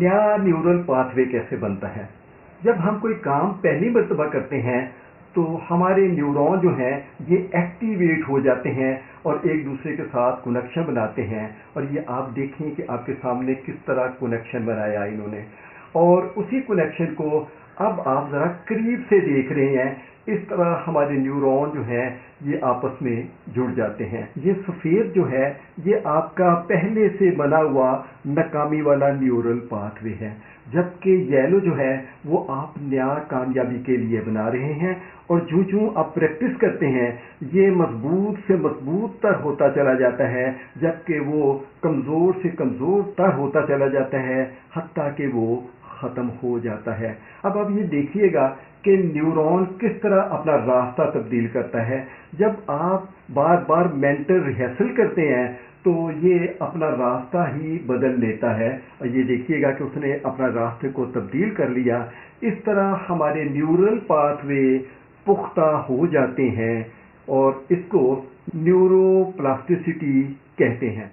नया neural pathway कैसे बनता है। जब हम कोई काम पहली मर्तबा करते हैं तो हमारे न्यूरॉन जो हैं ये एक्टिवेट हो जाते हैं और एक दूसरे के साथ कनेक्शन बनाते हैं, और ये आप देखें कि आपके सामने किस तरह कनेक्शन बनाया इन्होंने, और उसी कनेक्शन को अब आप ज़रा करीब से देख रहे हैं। इस तरह हमारे न्यूरॉन जो हैं ये आपस में जुड़ जाते हैं। ये सफ़ेद जो है ये आपका पहले से बना हुआ नाकामी वाला न्यूरल पाथवे है, जबकि येलो जो है वो आप नया कामयाबी के लिए बना रहे हैं। और जो आप प्रैक्टिस करते हैं ये मजबूत से मजबूत तर होता चला जाता है, जबकि वो कमज़ोर से कमज़ोर तर होता चला जाता है, हत्ता कि वो ख़त्म हो जाता है। अब आप ये देखिएगा कि न्यूरॉन किस तरह अपना रास्ता तब्दील करता है। जब आप बार बार मेंटल रिहर्सल करते हैं तो ये अपना रास्ता ही बदल लेता है, और ये देखिएगा कि उसने अपना रास्ते को तब्दील कर लिया। इस तरह हमारे न्यूरल पाथवे पुख्ता हो जाते हैं और इसको न्यूरोप्लास्टिसिटी कहते हैं।